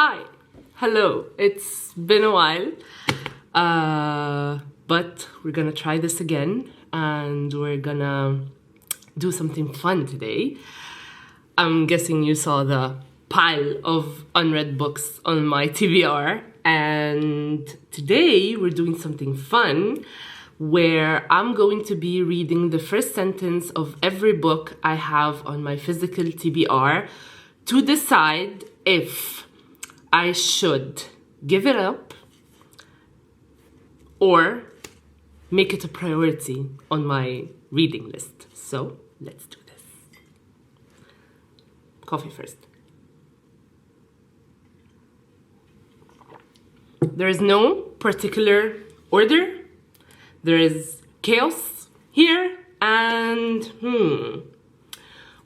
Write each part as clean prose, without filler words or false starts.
Hi, hello, it's been a while, but we're gonna try this again and we're gonna do something fun today. I'm guessing you saw the pile of unread books on my TBR, and today we're doing something fun where I'm going to be reading the first sentence of every book I have on my physical TBR to decide if I should give it up or make it a priority on my reading list. So let's do this. Coffee first. There is no particular order. There is chaos here, and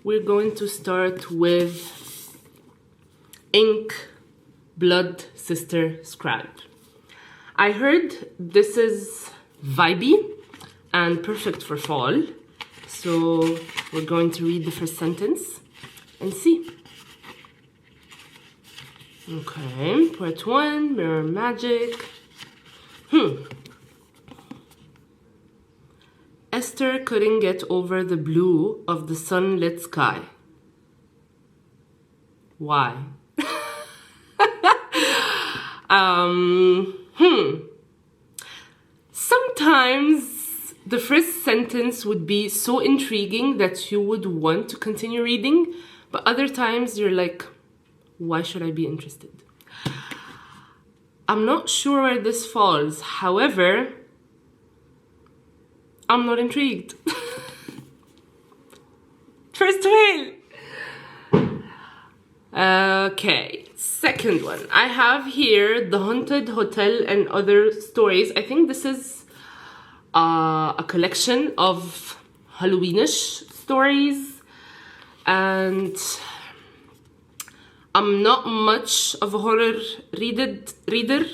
we're going to start with Inkblood Sister Scribe. I heard this is vibey and perfect for fall, so we're going to read the first sentence and see. Okay, part 1, mirror magic. Esther couldn't get over the blue of the sunlit sky. Why? Sometimes the first sentence would be so intriguing that you would want to continue reading, but other times you're like, why should I be interested? I'm not sure where this falls. However, I'm not intrigued. First fail. Okay, second one. I have here The Haunted Hotel and Other Stories. I think this is a collection of Halloweenish stories, and I'm not much of a horror reader,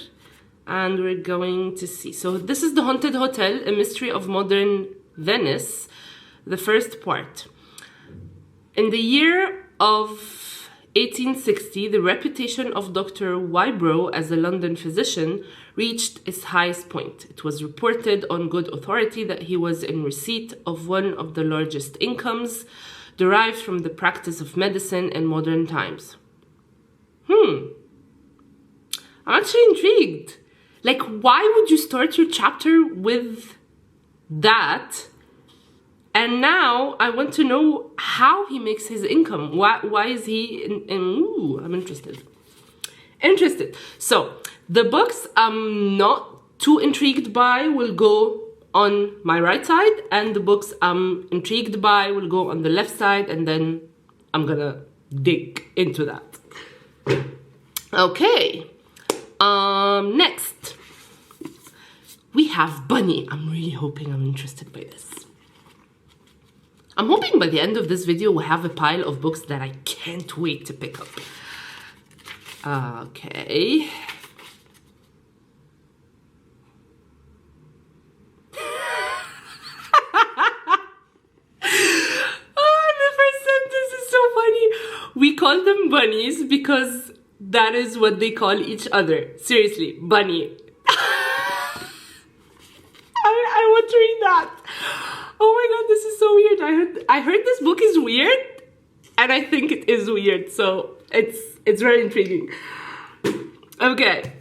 and we're going to see. So this is The Haunted Hotel, A Mystery of Modern Venice, the first part. In the year of 1860, the reputation of Dr. Wybrow as a London physician reached its highest point. It was reported on good authority that he was in receipt of one of the largest incomes derived from the practice of medicine in modern times. I'm actually intrigued. Like, why would you start your chapter with that? And now I want to know how he makes his income. Why is he ooh, I'm interested. So the books I'm not too intrigued by will go on my right side, and the books I'm intrigued by will go on the left side, and then I'm gonna dig into that. Okay. Next we have Bunny. I'm really hoping I'm interested by this. I'm hoping by the end of this video we'll have a pile of books that I can't wait to pick up. Okay. Oh, the first sentence is so funny. We call them bunnies because that is what they call each other. Seriously, bunny. I want to read that. Oh my god, this is so weird. I heard this book is weird, and I think it is weird, so it's very intriguing. Okay,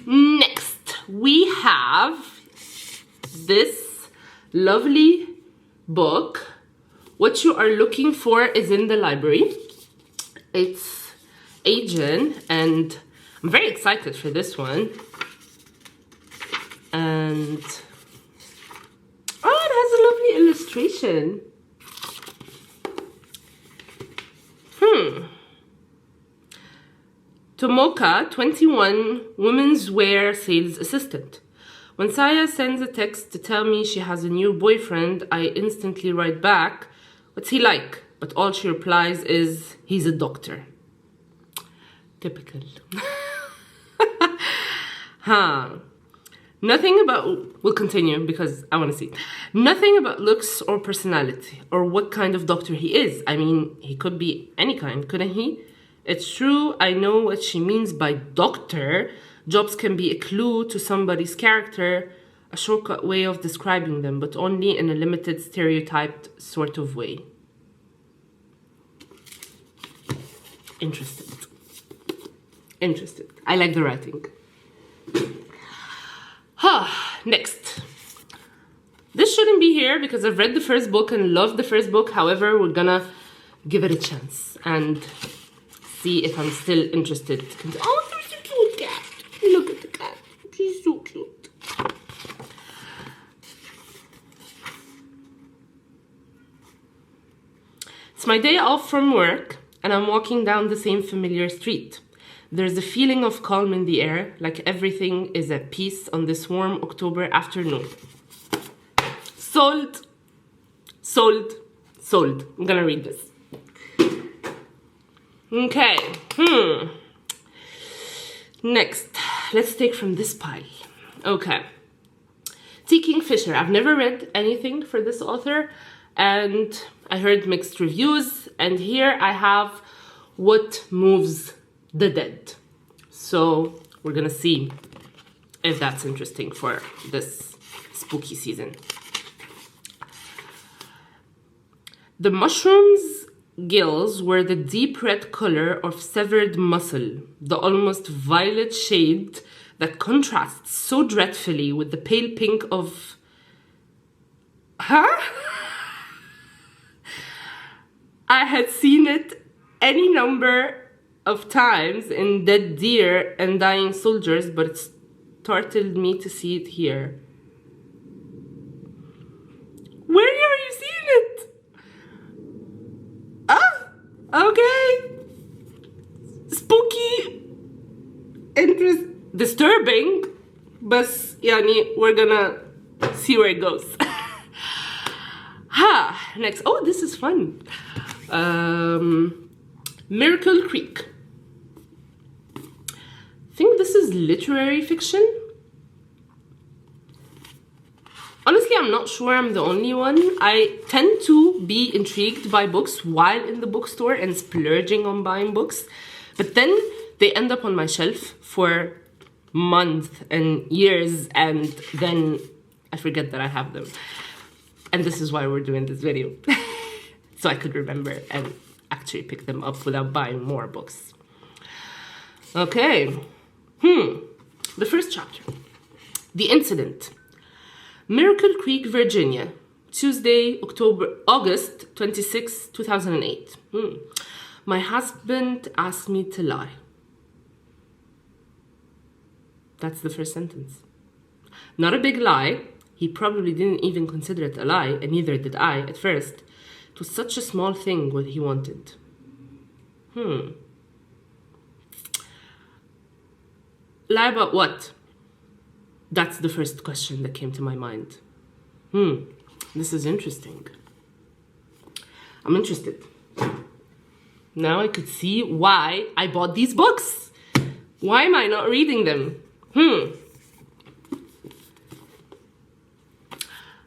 next we have this lovely book. What You Are Looking For is in the Library. It's Asian, and I'm very excited for this one. And it has a lovely illustration. Tomoka, 21, women's wear sales assistant. When Saya sends a text to tell me she has a new boyfriend, I instantly write back, "What's he like?" But all she replies is, "He's a doctor." Typical. Nothing about, we'll continue because I want to see. Nothing about looks or personality or what kind of doctor he is. I mean, he could be any kind, couldn't he? It's true, I know what she means by doctor. Jobs can be a clue to somebody's character, a shortcut way of describing them, but only in a limited, stereotyped sort of way. Interested. I like the writing. Next. This shouldn't be here because I've read the first book and loved the first book. However, we're gonna give it a chance and see if I'm still interested. Oh, there's a cute cat. Look at the cat. She's so cute. It's my day off from work and I'm walking down the same familiar street. There's a feeling of calm in the air, like everything is at peace on this warm October afternoon. Sold. I'm gonna read this. Okay. Next, let's take from this pile. Okay. T. Kingfisher. I've never read anything for this author, and I heard mixed reviews, and here I have What Moves the Dead. So we're gonna see if that's interesting for this spooky season. The mushroom's gills were the deep red color of severed muscle, the almost violet shade that contrasts so dreadfully with the pale pink of... I had seen it any number of times in dead deer and dying soldiers, but it startled me to see it here. Where are you seeing it? Okay. Spooky. Disturbing. But yani, we're gonna see where it goes. Next. Oh, this is fun. Miracle Creek. I think this is literary fiction. Honestly, I'm not sure I'm the only one. I tend to be intrigued by books while in the bookstore and splurging on buying books. But then they end up on my shelf for months and years, and then I forget that I have them. And this is why we're doing this video. So I could remember and actually pick them up without buying more books. Okay. The first chapter. The Incident. Miracle Creek, Virginia. Tuesday, August 26, 2008. My husband asked me to lie. That's the first sentence. Not a big lie. He probably didn't even consider it a lie, and neither did I at first. It was such a small thing what he wanted. Lie about what? That's the first question that came to my mind. This is interesting. I'm interested. Now I could see why I bought these books. Why am I not reading them?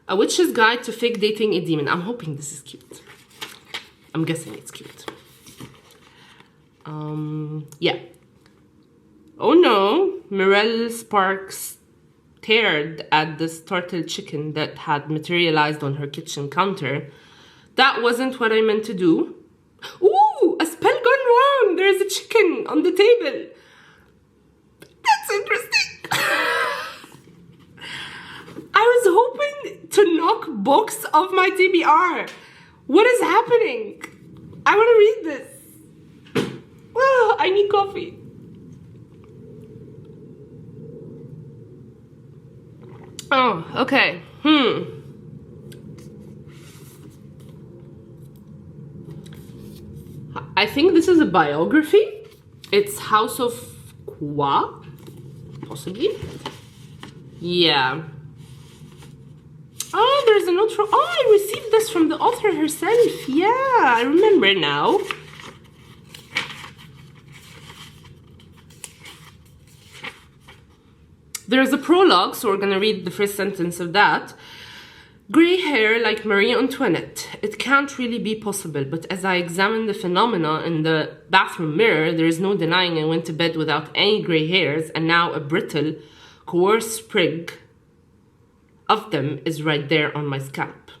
A Witch's Guide to Fake Dating a Demon. I'm hoping this is cute. I'm guessing it's cute. Yeah. Oh no, Mirelle Sparks stared at the startled chicken that had materialized on her kitchen counter. That wasn't what I meant to do. Ooh, a spell gone wrong. There's a chicken on the table. That's interesting. I was hoping to knock books off my TBR. What is happening? I want to read this. Oh, I need coffee. Oh, okay. I think this is a biography. It's House of Kwa, possibly. Yeah. Oh, there's a note from... Oh, I received this from the author herself. Yeah, I remember now. There's a prologue, so we're going to read the first sentence of that. Grey hair like Marie Antoinette. It can't really be possible, but as I examine the phenomena in the bathroom mirror, there is no denying I went to bed without any grey hairs, and now a brittle, coarse sprig of them is right there on my scalp.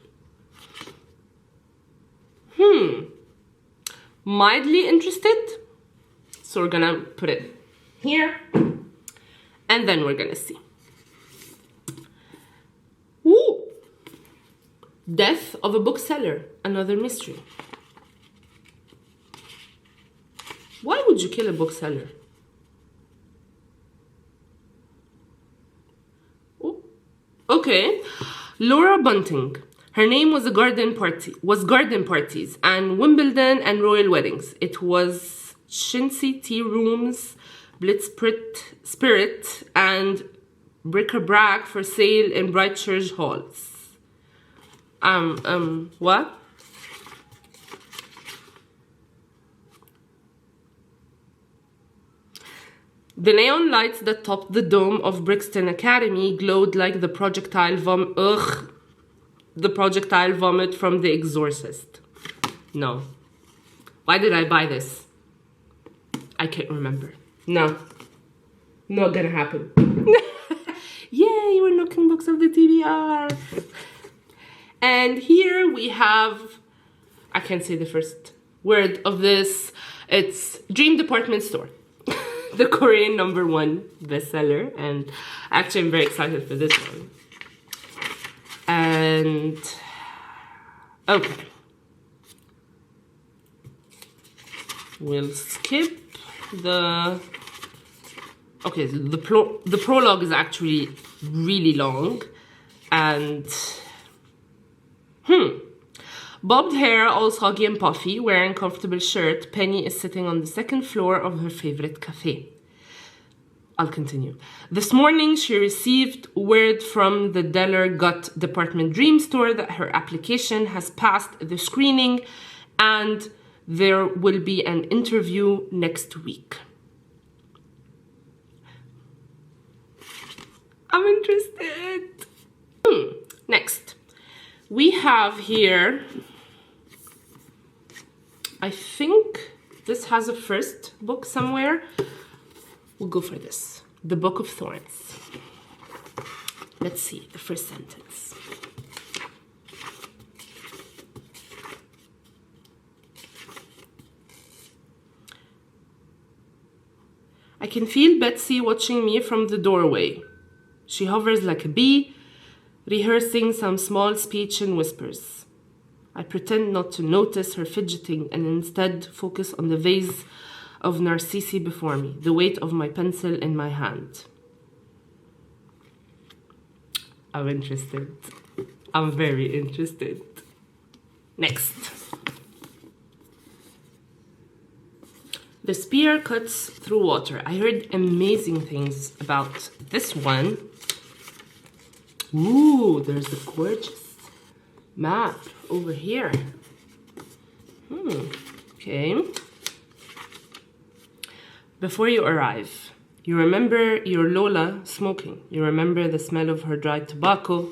Mildly interested, so we're gonna put it here, and then we're gonna see. Ooh! Death of a bookseller, another mystery. Why would you kill a bookseller? Ooh. Okay, Laura Bunting. Her name was garden parties and Wimbledon and royal weddings. It was chintzy tea rooms, Blitz spirit, and bric-a-brac for sale in bright church halls. What? The neon lights that topped the dome of Brixton Academy glowed like the projectile vomit from The Exorcist. No. Why did I buy this? I can't remember. No. Not gonna happen. Yay, we're knocking books off the TBR. And here we have, I can't say the first word of this. It's Dream Department Store. The Korean #1 bestseller. And actually I'm very excited for this one. And, okay. We'll skip the, okay, the prologue is actually really long. And, bobbed hair, all soggy and puffy, wearing comfortable shirt, Penny is sitting on the second floor of her favorite cafe. I'll continue. This morning, she received word from the Deller Gut Department Dream Store that her application has passed the screening and there will be an interview next week. I'm interested. Next, we have here, I think this has a first book somewhere. We'll go for this. The Book of Thorns. Let's see, the first sentence. I can feel Betsy watching me from the doorway. She hovers like a bee, rehearsing some small speech in whispers. I pretend not to notice her fidgeting and instead focus on the vase of narcissi before me, the weight of my pencil in my hand. I'm interested. I'm very interested. Next. The spear cuts through water. I heard amazing things about this one. Ooh, there's a gorgeous map over here. Okay. Before you arrive, you remember your Lola smoking. You remember the smell of her dry tobacco,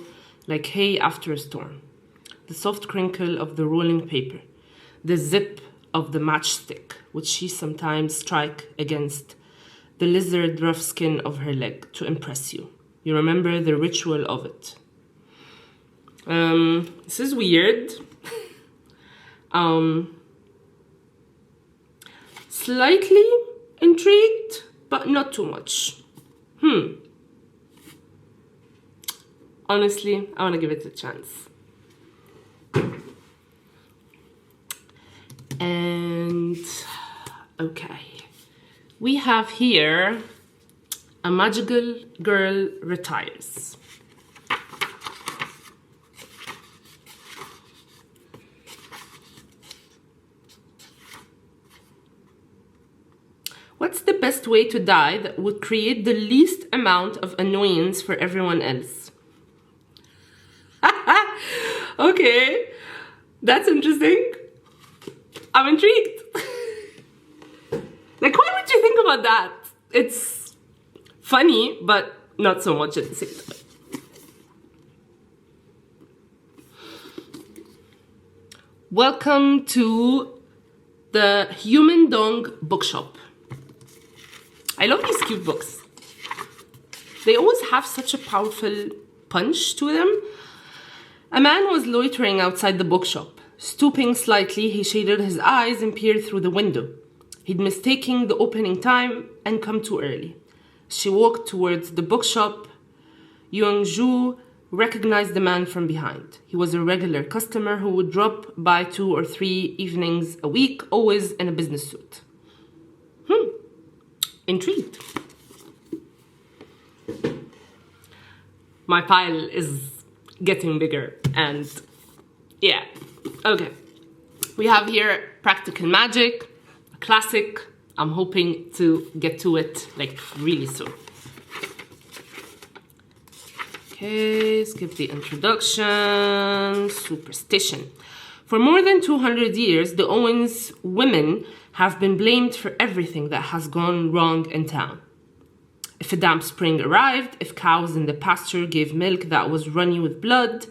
like hay after a storm. The soft crinkle of the rolling paper. The zip of the matchstick, which she sometimes strike against the lizard rough skin of her leg to impress you. You remember the ritual of it. This is weird. Slightly intrigued, but not too much. Honestly, I want to give it a chance. And, okay. We have here A Magical Girl Retires. What's the best way to die that would create the least amount of annoyance for everyone else? Okay, that's interesting. I'm intrigued. Like, why would you think about that? It's funny, but not so much at the same Welcome to the Human Dong Bookshop. I love these cute books. They always have such a powerful punch to them. A man was loitering outside the bookshop. Stooping slightly, he shaded his eyes and peered through the window. He'd mistaken the opening time and come too early. She walked towards the bookshop. Young-ju recognized the man from behind. He was a regular customer who would drop by 2 or 3 evenings a week, always in a business suit. Intrigued. My pile is getting bigger and yeah, okay. We have here Practical Magic, a classic. I'm hoping to get to it like really soon. Okay, skip the introduction. Superstition. For more than 200 years, the Owens women have been blamed for everything that has gone wrong in town. If a damp spring arrived, if cows in the pasture gave milk that was runny with blood,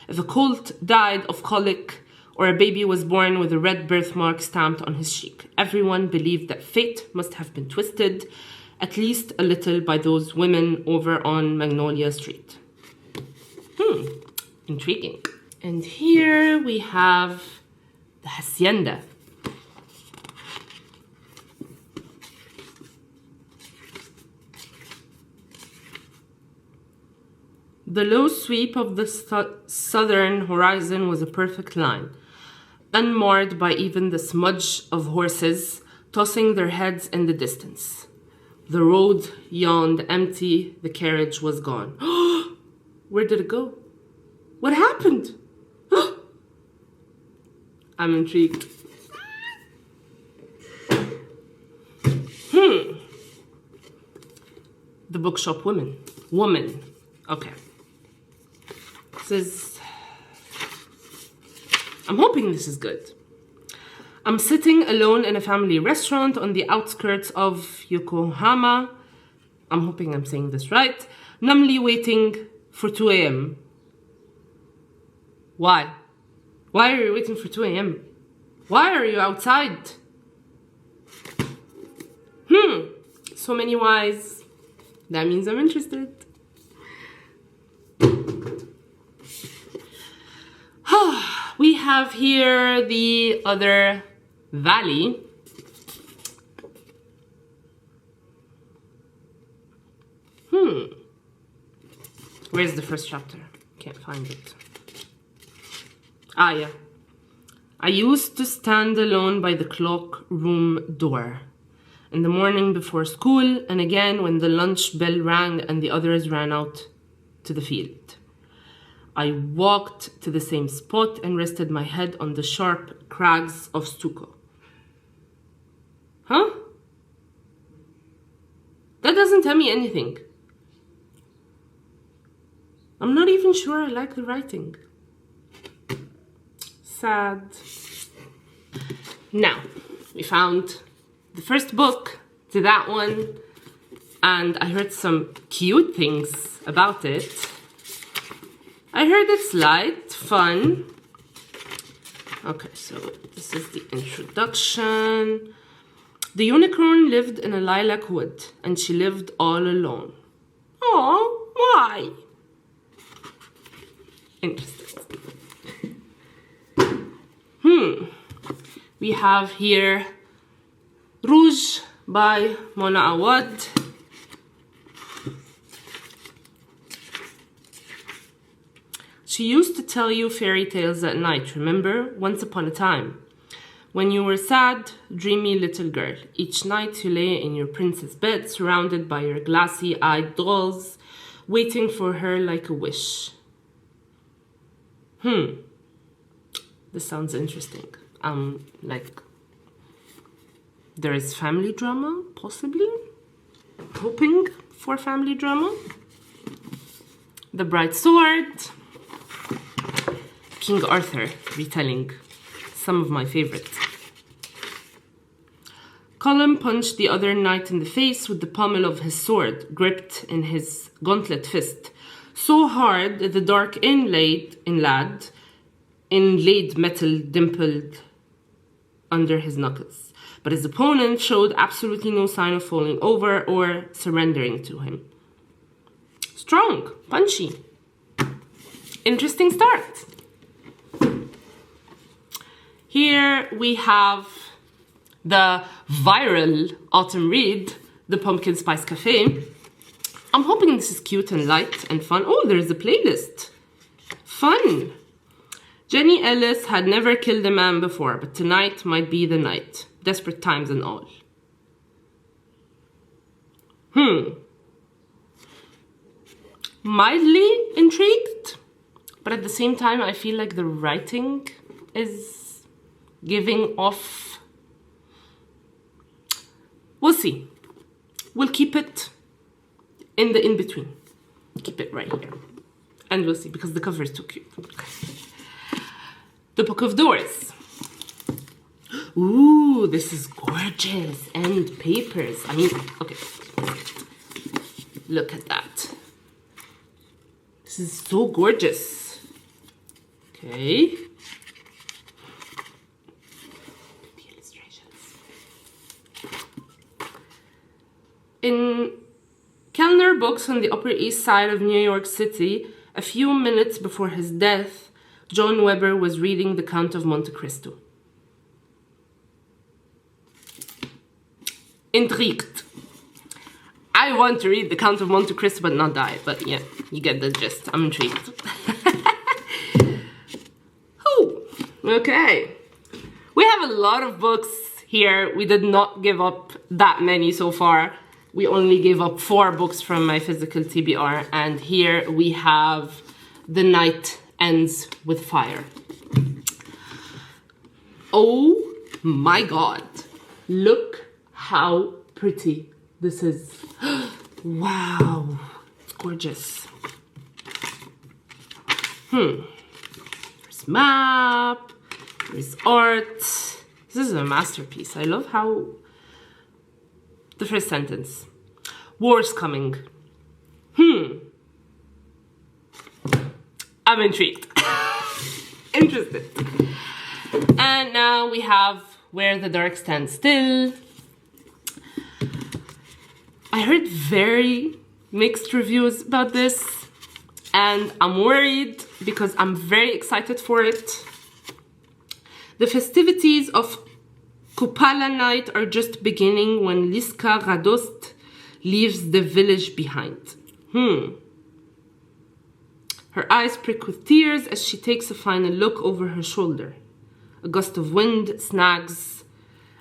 if a colt died of colic, or a baby was born with a red birthmark stamped on his cheek, everyone believed that fate must have been twisted, at least a little, by those women over on Magnolia Street. Intriguing. And here we have the Hacienda. The low sweep of the southern horizon was a perfect line, unmarred by even the smudge of horses tossing their heads in the distance. The road yawned empty, the carriage was gone. Where did it go? What happened? I'm intrigued. The bookshop woman. Okay. I'm hoping this is good. I'm sitting alone in a family restaurant on the outskirts of Yokohama. I'm hoping I'm saying this right. Numbly waiting for 2 a.m. Why? Why are you waiting for 2 a.m.? Why are you outside? So many whys. That means I'm interested. We have here the other valley. Where's the first chapter? Can't find it. Yeah. I used to stand alone by the cloakroom door in the morning before school, and again when the lunch bell rang and the others ran out to the field. I walked to the same spot and rested my head on the sharp crags of stucco. Huh? That doesn't tell me anything. I'm not even sure I like the writing. Sad. Now, we found the first book to that one, and I heard some cute things about it. I heard it's light, fun. Okay, so this is the introduction. The unicorn lived in a lilac wood, and she lived all alone. Oh, why? Interesting. We have here Rouge by Mona Awad. She used to tell you fairy tales at night, remember? Once upon a time. When you were sad, dreamy little girl. Each night you lay in your princess bed, surrounded by your glassy-eyed dolls, waiting for her like a wish. This sounds interesting. There is family drama, possibly? Hoping for family drama. The Bright Sword. King Arthur retelling. Some of my favorites. Colin punched the other knight in the face with the pommel of his sword, gripped in his gauntlet fist, so hard that the dark inlaid lad inlaid metal dimpled under his knuckles. But his opponent showed absolutely no sign of falling over or surrendering to him. Strong, punchy. Interesting start. Here we have the viral autumn read, The Pumpkin Spice Cafe. I'm hoping this is cute and light and fun. Oh, there's a playlist. Fun. Jenny Ellis had never killed a man before, but tonight might be the night. Desperate times and all. Mildly intrigued, but at the same time, I feel like the writing is giving off. We'll see. We'll keep it in the in-between. Keep it right here. And we'll see, because the cover is too cute. The Book of Doors. Ooh, this is gorgeous. And papers. I mean, okay. Look at that. This is so gorgeous. Okay. The illustrations. In Kellner Books on the Upper East Side of New York City, a few minutes before his death, John Weber was reading The Count of Monte Cristo. Intrigued. I want to read The Count of Monte Cristo but not die. But yeah, you get the gist. I'm intrigued. Oh, okay. We have a lot of books here. We did not give up that many so far. We only gave up 4 books from my physical TBR. And here we have The Night Ends with Fire. Oh my God. Look how pretty this is. Wow. It's gorgeous. There's map. There's art. This is a masterpiece. I love how... The first sentence. War's coming. I'm intrigued. Interested. And now we have Where the Dark Stands Still. I heard very mixed reviews about this, and I'm worried because I'm very excited for it. The festivities of Kupala night are just beginning when Liska Radost leaves the village behind. Her eyes prick with tears as she takes a final look over her shoulder. A gust of wind snags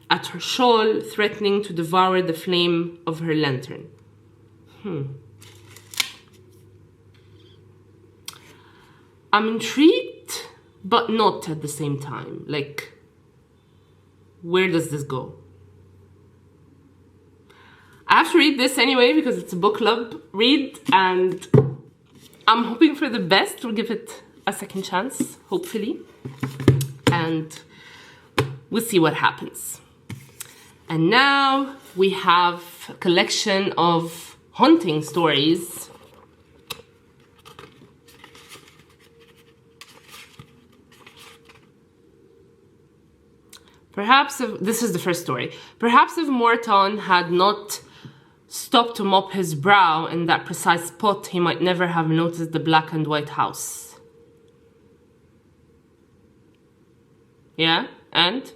at her shawl, threatening to devour the flame of her lantern. I'm intrigued, but not at the same time. Like, where does this go? I have to read this anyway because it's a book club read, and I'm hoping for the best. We'll give it a second chance, hopefully. And we'll see what happens. And now we have a collection of haunting stories. Perhaps if, this is the first story. Perhaps if Morton had not stopped to mop his brow in that precise spot, he might never have noticed the black and white house. Yeah, and?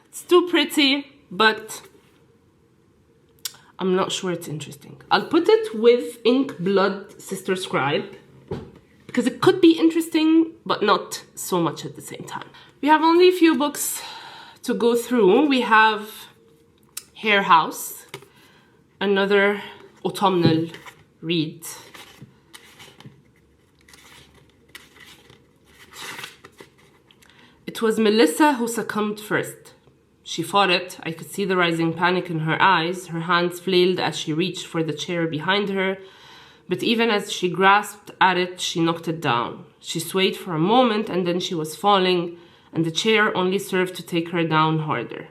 It's too pretty, but I'm not sure it's interesting. I'll put it with Inkblood Sister Scribe, because it could be interesting, but not so much at the same time. We have only a few books to go through. We have Hare House, another autumnal read. It was Melissa who succumbed first. She fought it. I could see the rising panic in her eyes. Her hands flailed as she reached for the chair behind her. But even as she grasped at it, she knocked it down. She swayed for a moment and then she was falling, and the chair only served to take her down harder.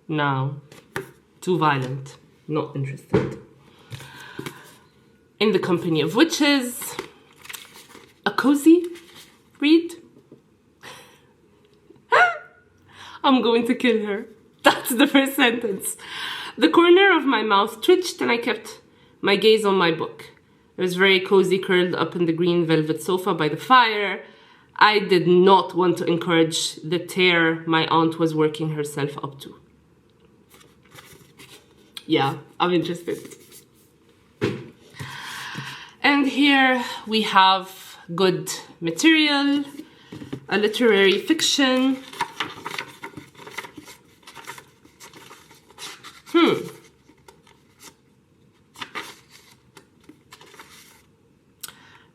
Now, too violent. Not interested. In the Company of Witches. A cozy read. I'm going to kill her. That's the first sentence. The corner of my mouth twitched and I kept my gaze on my book. It was very cozy, curled up in the green velvet sofa by the fire. I did not want to encourage the tear my aunt was working herself up to. Yeah, I'm interested. And here we have good material, a literary fiction.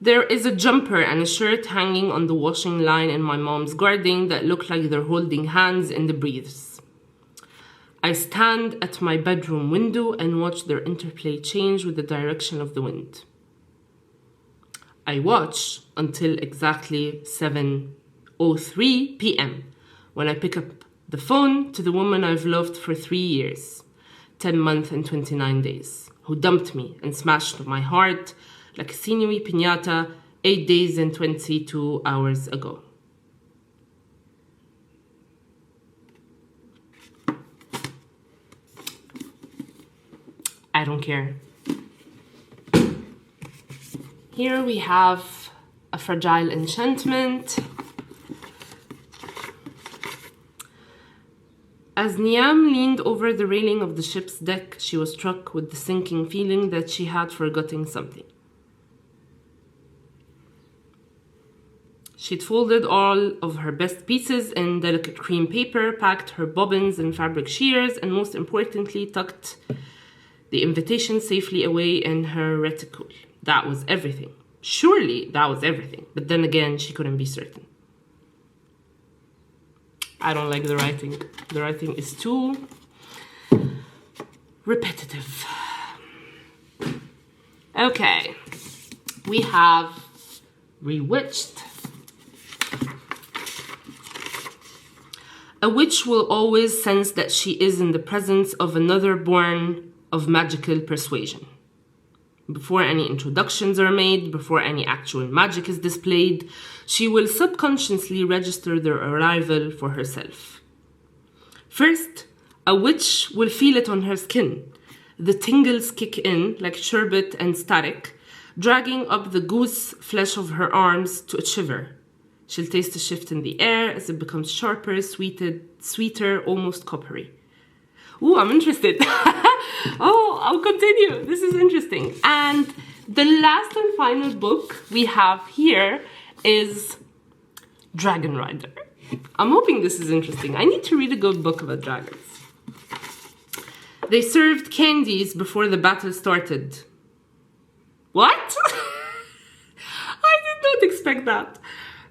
There is a jumper and a shirt hanging on the washing line in my mom's garden that look like they're holding hands in the breeze. I stand at my bedroom window and watch their interplay change with the direction of the wind. I watch until exactly 7:03 p.m. when I pick up the phone to the woman I've loved for 3 years, 10 months and 29 days, who dumped me and smashed my heart like a sinewy piñata 8 days and 22 hours ago. I don't care. Here we have a fragile enchantment. As Niam leaned over the railing of the ship's deck, she was struck with the sinking feeling that she had forgotten something. She'd folded all of her best pieces in delicate cream paper, packed her bobbins in fabric shears, and most importantly, tucked the invitation safely away in her reticule. That was everything. Surely that was everything. But then again, she couldn't be certain. I don't like the writing. The writing is too repetitive. Okay. We have Bewitched. A witch will always sense that she is in the presence of another born of magical persuasion. Before any introductions are made, before any actual magic is displayed, she will subconsciously register their arrival for herself. First, a witch will feel it on her skin. The tingles kick in like sherbet and static, dragging up the goose flesh of her arms to a shiver. She'll taste a shift in the air as it becomes sharper, sweeter, almost coppery. Ooh, I'm interested. Oh, I'll continue. This is interesting. And the last and final book we have here is Dragon Rider. I'm hoping this is interesting. I need to read a good book about dragons. They served candies before the battle started. What? I did not expect that.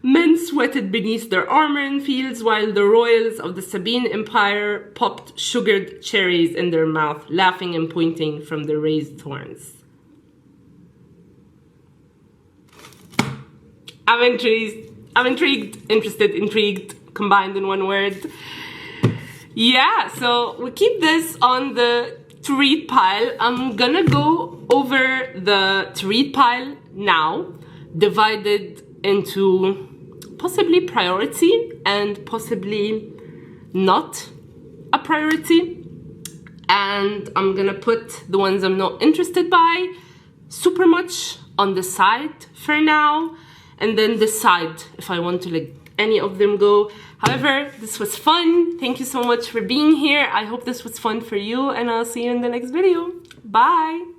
Men sweated beneath their armor in fields while the royals of the Sabine Empire popped sugared cherries in their mouth, laughing and pointing from their raised horns. I'm intrigued, interested, intrigued, combined in one word. Yeah, so we keep this on the to read pile. I'm gonna go over the to read pile now, divided into possibly priority and possibly not a priority. And I'm gonna put the ones I'm not interested by super much on the side for now, and then decide if I want to let any of them go. However, this was fun. Thank you so much for being here. I hope this was fun for you, and I'll see you in the next video. Bye.